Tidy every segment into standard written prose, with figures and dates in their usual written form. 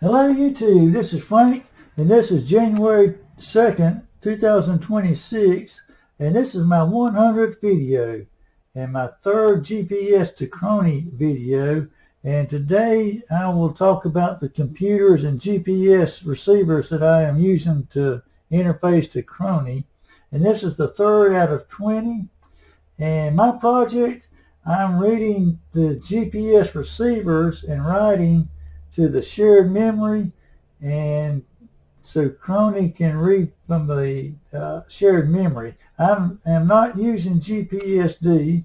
Hello YouTube, this is Frank, and this is January 2nd, 2026, and this is my 100th video, and my third GPS to chrony video, and today I will talk about the computers and GPS receivers that I am using to interface to chrony, and this is the third out of 20, and my project, I'm reading the GPS receivers and writing to the shared memory, and so chrony can read from the shared memory. I'm not using GPSD,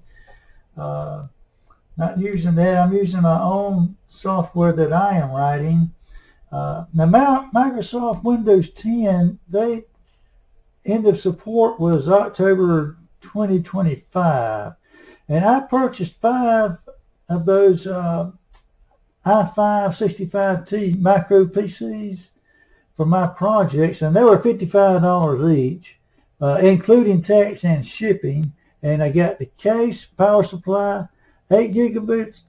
not using that. I'm using my own software that I am writing. Now Microsoft Windows 10, they end of support was October 2025, and I purchased 5 of those i5-65T micro PCs for my projects, and they were $55 each, including tax and shipping. And I got the case, power supply, 8 gigabytes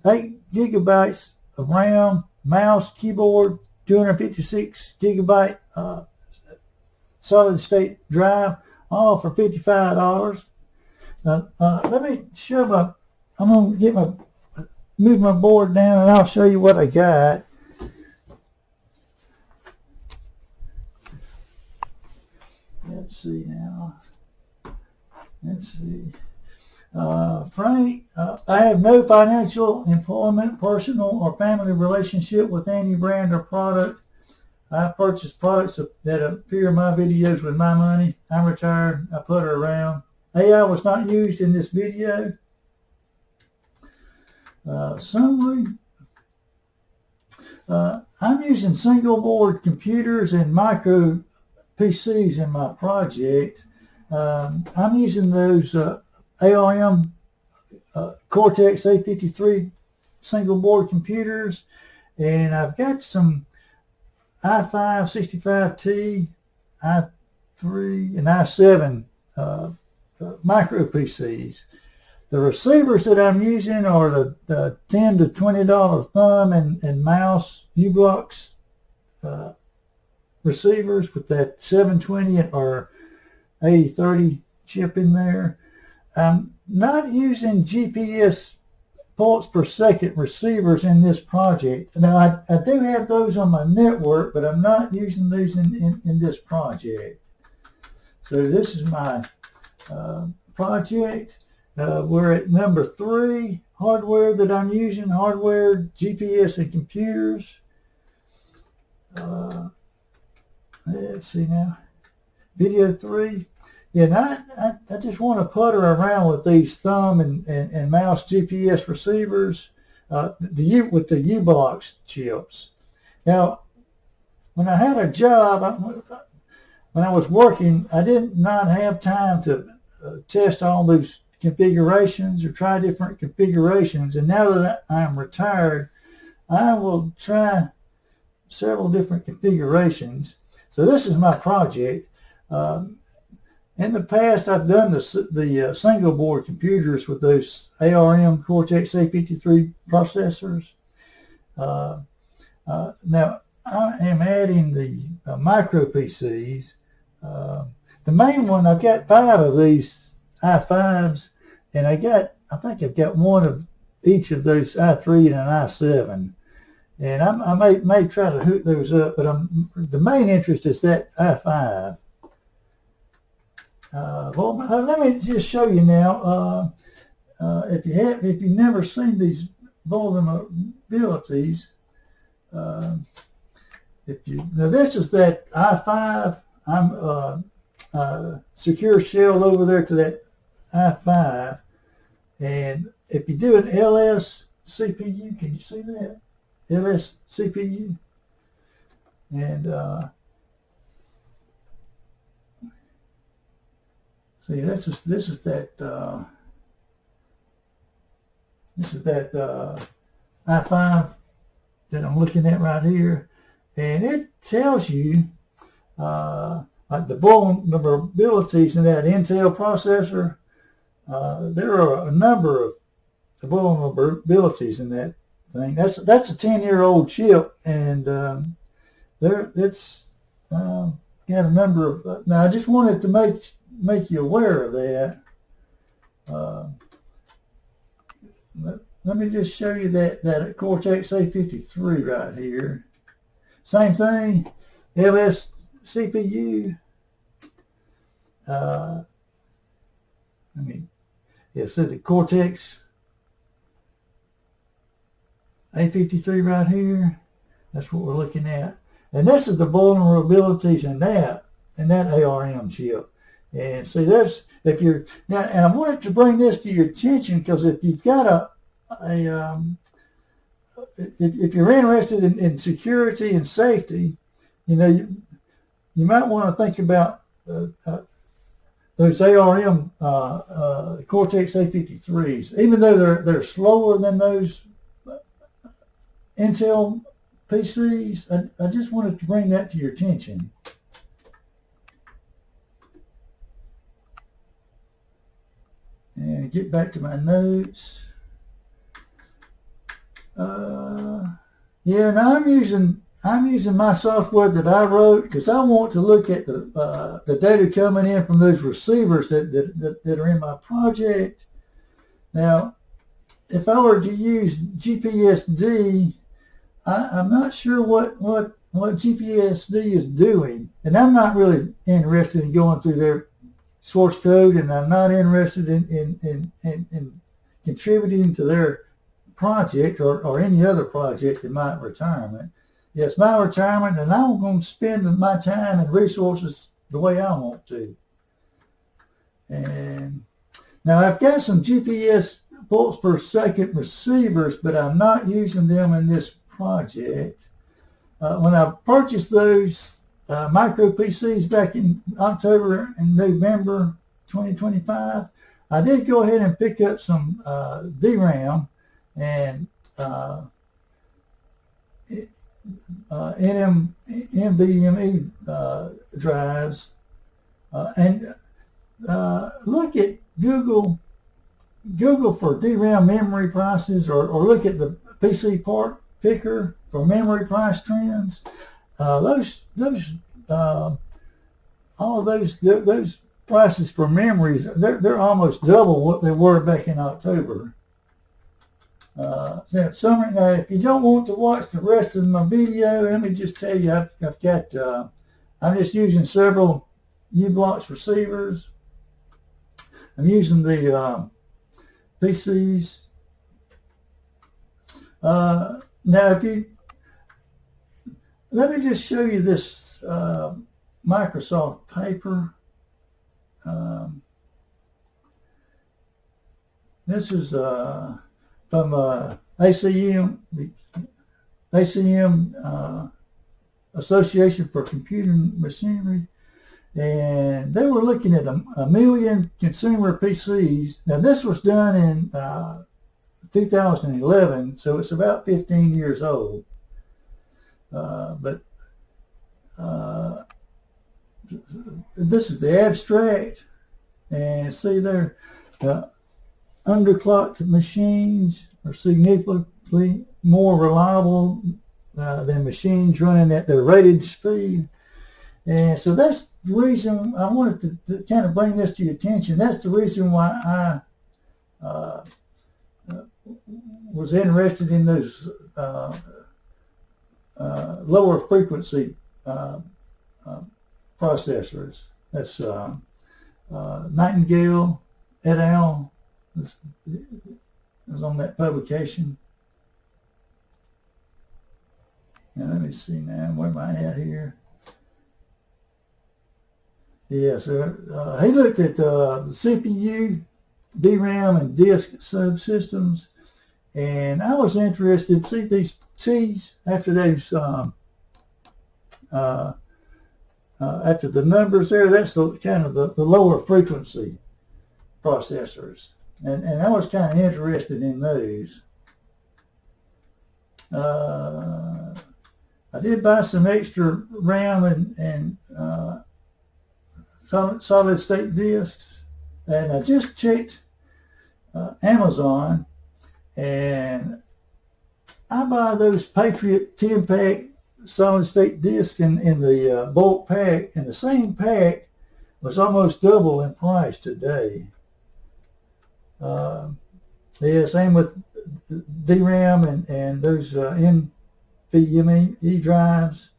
of RAM, mouse, keyboard, 256 gigabyte solid state drive, all for $55. Now, let me show my. I'm gonna get my. Move my board down and I'll show you what I got. Let's see now. Let's see. Frank, I have no financial, employment, personal, or family relationship with any brand or product. I purchase products that appear in my videos with my money. I'm retired. I put her around. AI was not used in this video. Summary. I'm using single board computers and micro PCs in my project. I'm using those ARM Cortex A53 single board computers, and I've got some i5-65T, i3, and i7 micro PCs. The receivers that I'm using are the $10 to $20 thumb and mouse U-Blocks receivers with that 720 or 8030 chip in there. I'm not using GPS pulse per second receivers in this project. Now I do have those on my network, but I'm not using these in this project. So this is my project. We're at number 3, hardware that I'm using, hardware, GPS, and computers. Let's see now. Video 3. Yeah, now I just want to putter around with these thumb and mouse GPS receivers with the U-Blocks chips. Now, when I had a job, when I was working, I did not have time to test all these configurations or try different configurations, and now that I'm retired, I will try several different configurations. So this is my project. In the past, I've done the single board computers with those ARM Cortex A53 processors. Now I am adding the micro PCs. The main one, I've got 5 of these i5s, and I think I've got 1 of each of those i3 and an i7, and I may try to hook those up, but the main interest is that i5. Well, let me just show you now. If you've never seen these vulnerabilities, now this is that i5. I'm secure shell over there to that i5, and if you do an LS CPU, can you see that? LS CPU, and see, this is that i5 that I'm looking at right here, and it tells you like the vulnerabilities in that Intel processor. There are a number of vulnerabilities in that thing. That's a 10-year-old chip, and it's got a number of. Now I just wanted to make you aware of that. Let me just show you that Cortex A53 right here. Same thing, LS CPU. So the Cortex A53 right here. That's what we're looking at, and this is the vulnerabilities in that ARM chip. And see, there's if you're now, and I wanted to bring this to your attention because if you've got if you're interested in security and safety, you might want to think about those ARM Cortex A53s. Even though they're slower than those Intel PCs, I just wanted to bring that to your attention. And get back to my notes. Now I'm using my software that I wrote because I want to look at the data coming in from those receivers that are in my project. Now, if I were to use GPSD, I'm not sure what GPSD is doing, and I'm not really interested in going through their source code, and I'm not interested in contributing to their project or any other project in my retirement. It's my retirement, and I'm going to spend my time and resources the way I want to. And now I've got some GPS pulse per second receivers, but I'm not using them in this project. When I purchased those micro PCs back in October and November 2025, I did go ahead and pick up some DRAM and NVMe drives, and look at Google for DRAM memory prices, or look at the PC part picker for memory price trends. All of those prices for memories, they're almost double what they were back in October. Now, if you don't want to watch the rest of my video, let me just tell you, I'm just using several U-Blocks receivers. I'm using the PCs. Now, let me just show you this Microsoft paper. This is from ACM Association for Computer Machinery, and they were looking at a million consumer PCs. Now, this was done in 2011, so it's about 15 years old. But this is the abstract, and see there, underclocked machines are significantly more reliable than machines running at their rated speed. And so that's the reason I wanted to kind of bring this to your attention. That's the reason why I was interested in those lower frequency processors. That's Nightingale et al. Is on that publication. Now let me see now, where am I at here? Yeah, so he looked at the CPU, DRAM, and disk subsystems, and I was interested. See these T's after those after the numbers there. That's the kind of the lower frequency processors, and I was kind of interested in those. I did buy some extra RAM and solid state disks, and I just checked Amazon, and I buy those Patriot 10-pack solid state disk in the bulk pack, and the same pack was almost double in price today. Yeah, same with DRAM and those NVMe drives.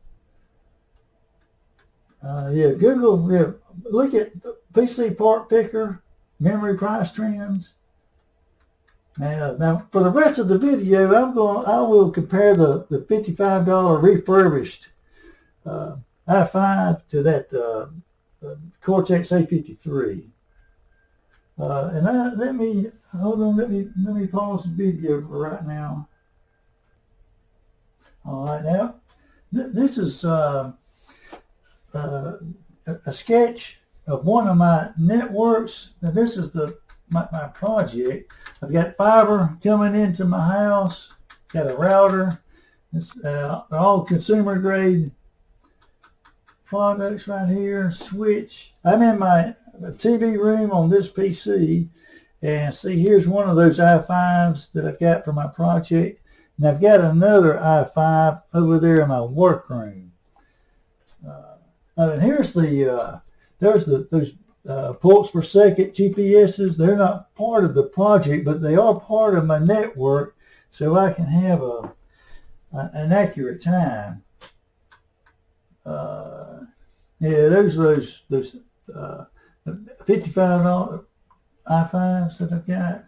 Yeah, Google, yeah, look at PC part picker, memory price trends. Now for the rest of the video, I will compare the $55 refurbished i5 to that Cortex A53. And let me pause the video for right now. All right, now this is a sketch of one of my networks. Now this is my project. I've got fiber coming into my house. Got a router. They're all consumer grade products right here. Switch. I'm in my TV room on this PC, and see, here's one of those i5s that I've got for my project, and I've got another i5 over there in my workroom. And here's there's those pulse per second GPSs. They're not part of the project, but they are part of my network, so I can have an accurate time. Yeah, there's those $55 i5s that I've got.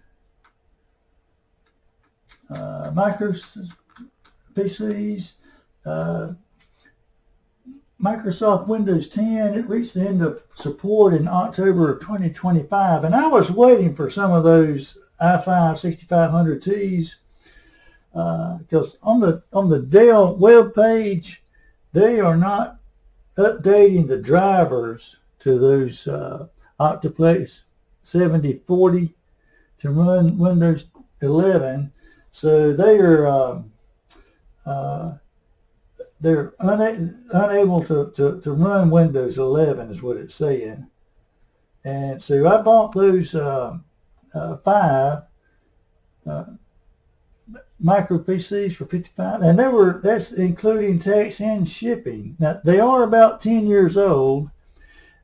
Micro PCs. Microsoft Windows 10, it reached the end of support in October of 2025, and I was waiting for some of those i5 6500Ts because on the Dell web page, they are not updating the drivers to those Octoplex 7040 to run Windows 11, so they are they're unable to run Windows 11 is what it's saying. And so I bought those 5 micro PCs for $55, and that's including tax and shipping. Now they are about 10 years old.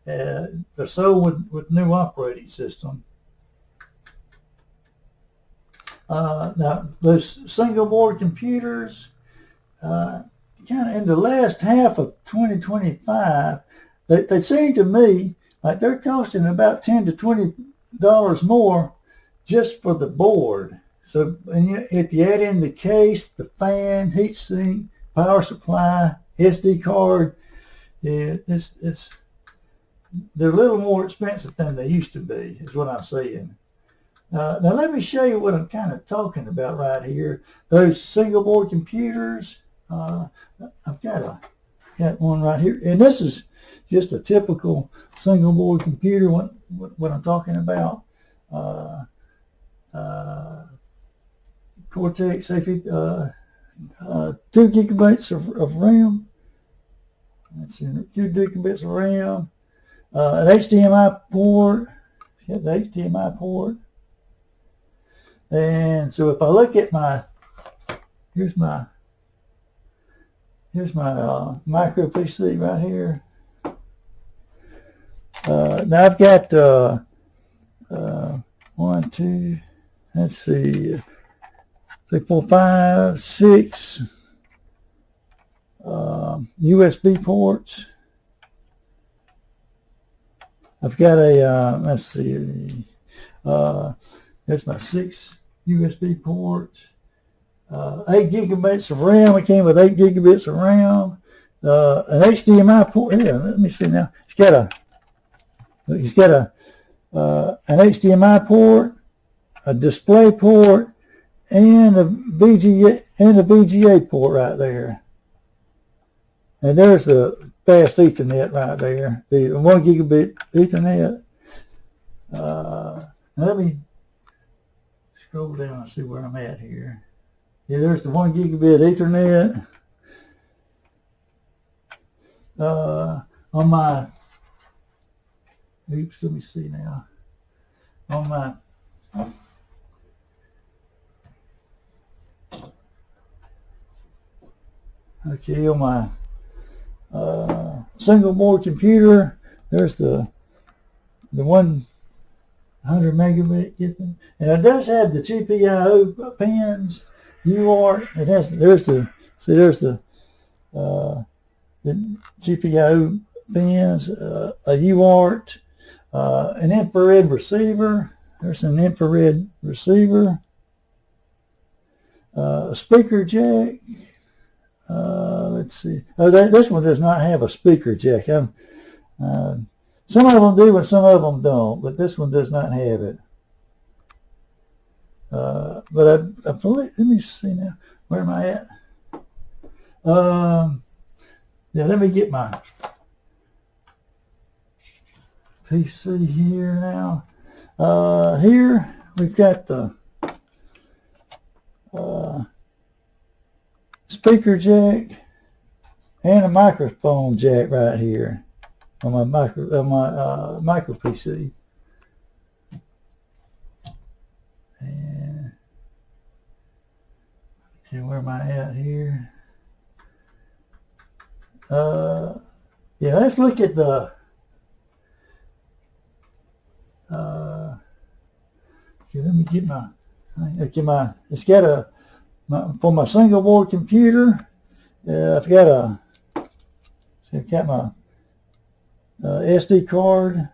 They're sold with new operating system. Now those single board computers, kind of in the last half of 2025, they seem to me like they're costing about $10 to $20 more just for the board. So if you add in the case, the fan, heatsink, power supply, SD card, yeah, they're a little more expensive than they used to be, is what I'm saying. Now let me show you what I'm kind of talking about right here. Those single board computers. I've got one right here, and this is just a typical single board computer. What I'm talking about, Cortex A53, 2 gigabytes of RAM. Let's see, 2 gigabytes of RAM, an HDMI port. Got the HDMI port, and so if I look at here's my micro PC right here. Now I've got 1, 2, let's see, 3, 4, 5, 6 USB ports. I've got let's see, there's my 6 USB ports. 8 gigabytes of RAM. It came with 8 gigabits of RAM. An HDMI port. Yeah, let me see now. He's got an HDMI port, a display port, and a VGA port right there. And there's the fast Ethernet right there, the 1 gigabit Ethernet. Let me scroll down and see where I'm at here. Yeah, there's the 1 gigabit Ethernet. On my, oops, let me see now. On my, Okay, on my single board computer, there's the 100 megabit, and it does have the GPIO pins, UART. It has, there's the GPIO pins, a UART, an infrared receiver. There's an infrared receiver, a speaker jack. Let's see. Oh, this one does not have a speaker jack. Some of them do and some of them don't, but this one does not have it. But I believe, let me see now. Where am I at? Yeah, let me get my PC here now. Here we've got the speaker jack and a microphone jack right here on my micro PC. And okay, where am I at here? Yeah, let's look at the okay, let me get my, okay, it's got for my single board computer, I've got my SD card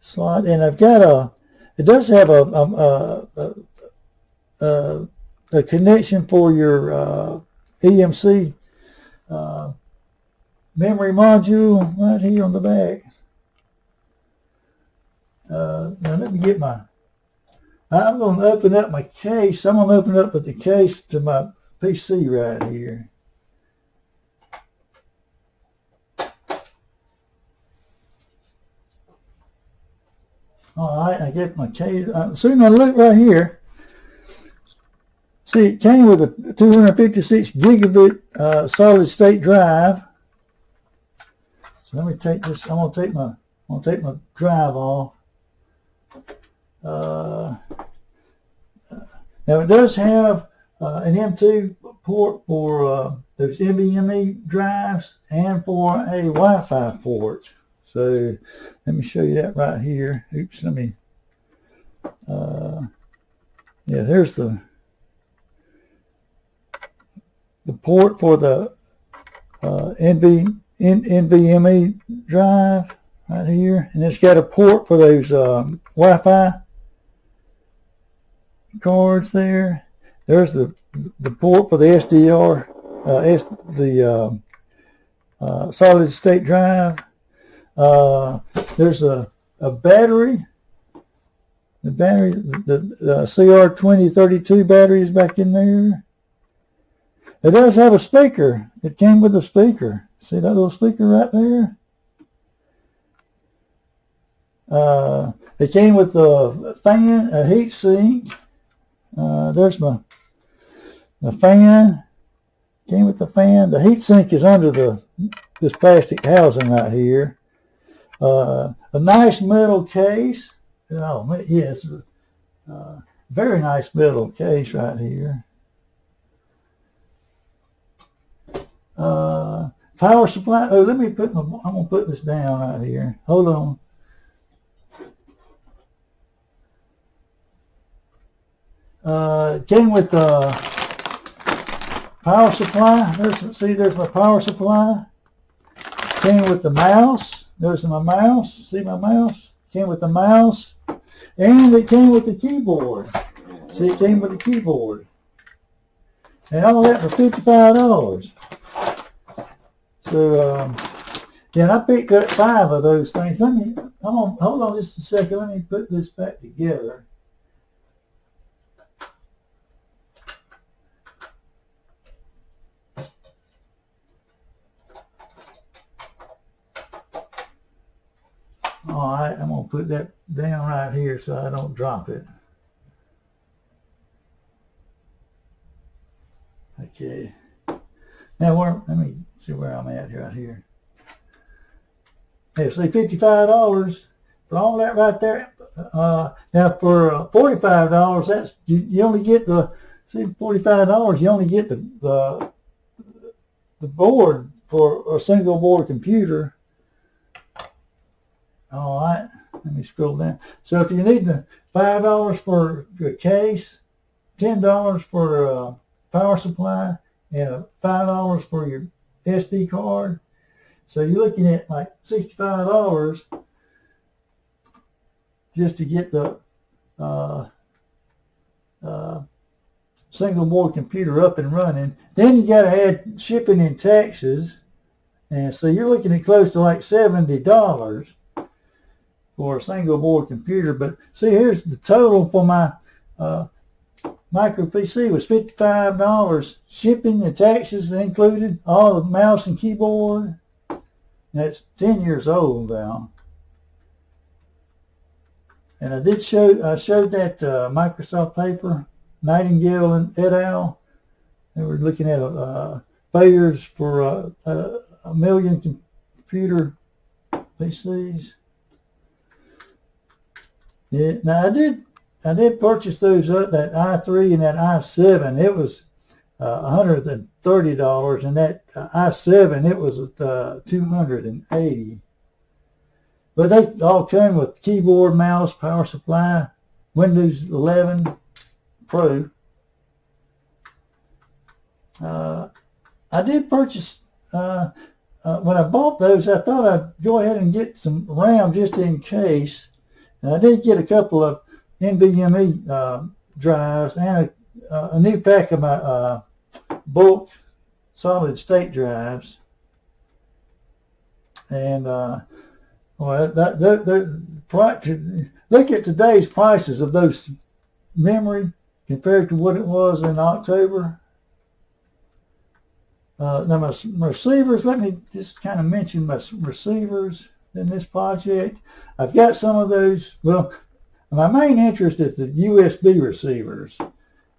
slot, and I've got it does have a connection for your EMC memory module right here on the back. Now let me get I'm going to open up my case. I'm going to open up the case to my PC right here. All right, I get my case. So now look right here. See, it came with a 256 gigabit solid state drive. So let me take this. I'm going to take my drive off. Now it does have an M2 port for those NVMe drives and for a Wi-Fi port. So let me show you that right here. Oops, let me. Yeah, there's the port for the NVMe drive right here, and it's got a port for those Wi-Fi cards there. There's the port for the SDR, solid state drive. There's a battery. The CR2032 battery is back in there. It does have a speaker. It came with a speaker. See that little speaker right there? It came with a fan, a heat sink. There's my fan. Came with the fan. The heat sink is under this plastic housing right here. A nice metal case. Oh yes, very nice metal case right here. Power supply. Oh, let me I'm gonna put this down right here. Hold on. Came with the power supply. There's my power supply. Came with the mouse. There's my mouse. See my mouse? Came with the mouse. And it came with the keyboard. See, it came with the keyboard. And all that for $55. So, yeah, and I picked up 5 of those things. Hold on just a second. Let me put this back together. All right, I'm going to put that down right here so I don't drop it. Okay. Now, let me see where I'm at right here. Yeah, see, $55 for all that right there. Now, for $45, that's you only get $45. You only get the board for a single board computer. All right, let me scroll down. So if you need the $5 for your case, $10 for a power supply, and $5 for your SD card, so you're looking at like $65 just to get the single board computer up and running. Then you got to add shipping and taxes, and so you're looking at close to like $70 for a single board computer. But see, here's the total for my micro PC was $55, shipping and taxes included, all the mouse and keyboard. That's 10 years old now. And I showed that Microsoft paper, Nightingale and et al. They were looking at failures for a million computer PCs. Yeah, now I did purchase those up, that i3 and that i7. It was $130, and that i7 it was at $280. But they all came with keyboard, mouse, power supply, Windows 11 Pro. I did purchase, when I bought those, I thought I'd go ahead and get some RAM just in case. And I did get a couple of NVMe drives and a new pack of my bulk solid state drives. And well, look at today's prices of those memory compared to what it was in October. Now my receivers, let me just kind of mention my receivers in this project. I've got some of those. Well, my main interest is the USB receivers.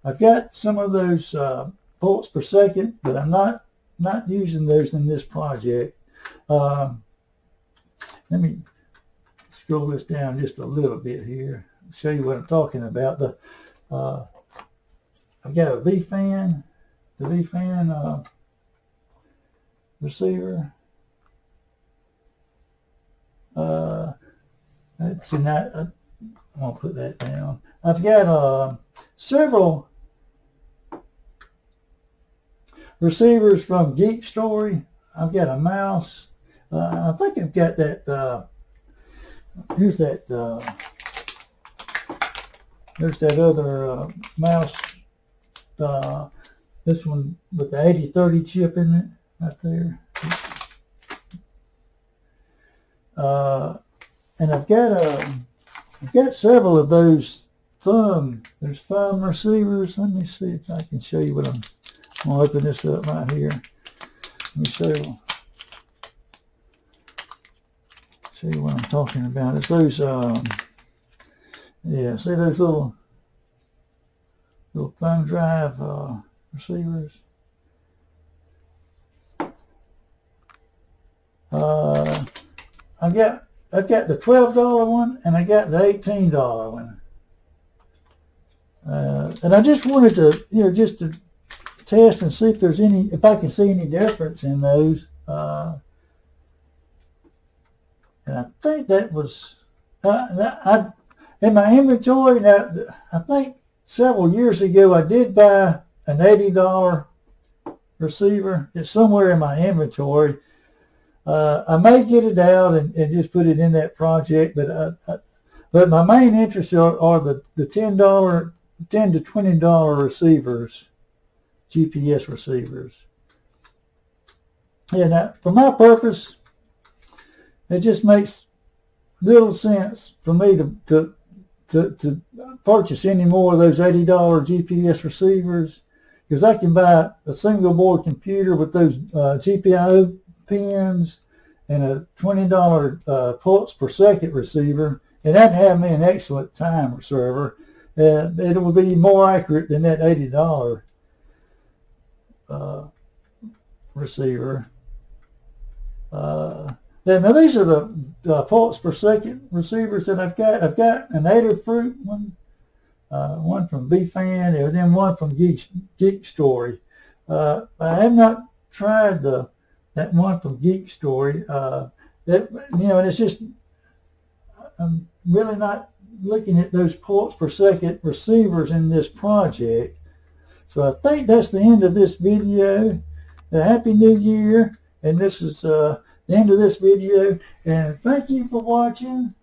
I've got some of those volts per second, but I'm not using those in this project. Let me scroll this down just a little bit here, show you what I'm talking about. I've got a VFan, the VFan receiver. Let's see, now I'm gonna put that down. I've got several receivers from Geek Story. I've got a mouse. I think I've got that. Here's that. There's that other mouse. This one with the 8030 chip in it, right there. And I've got several of those thumb. There's thumb receivers. Let me see if I can show you what I'm gonna open this up right here. Let me show you what I'm talking about. It's those, yeah, see those little thumb drive receivers. I've got the $12 one and I got the $18 one. And I just wanted to, just to test and see if I can see any difference in those. And I think that was, in my inventory, now, I think several years ago I did buy an $80 receiver. It's somewhere in my inventory. I may get it out and just put it in that project, but my main interests are the $10 to $20 receivers, GPS receivers. And for my purpose, it just makes little sense for me to purchase any more of those $80 GPS receivers, because I can buy a single board computer with those GPIO pins and a $20 pulse per second receiver, and that'd have me an excellent time server. It will be more accurate than that $80 receiver. Now these are the pulse per second receivers that I've got. I've got an Adafruit one, one from VFan, and then one from Geek Story. I have not tried that one from Geek Story. And it's just, I'm really not looking at those ports per second receivers in this project. So I think that's the end of this video. Happy New Year, and this is the end of this video, and thank you for watching.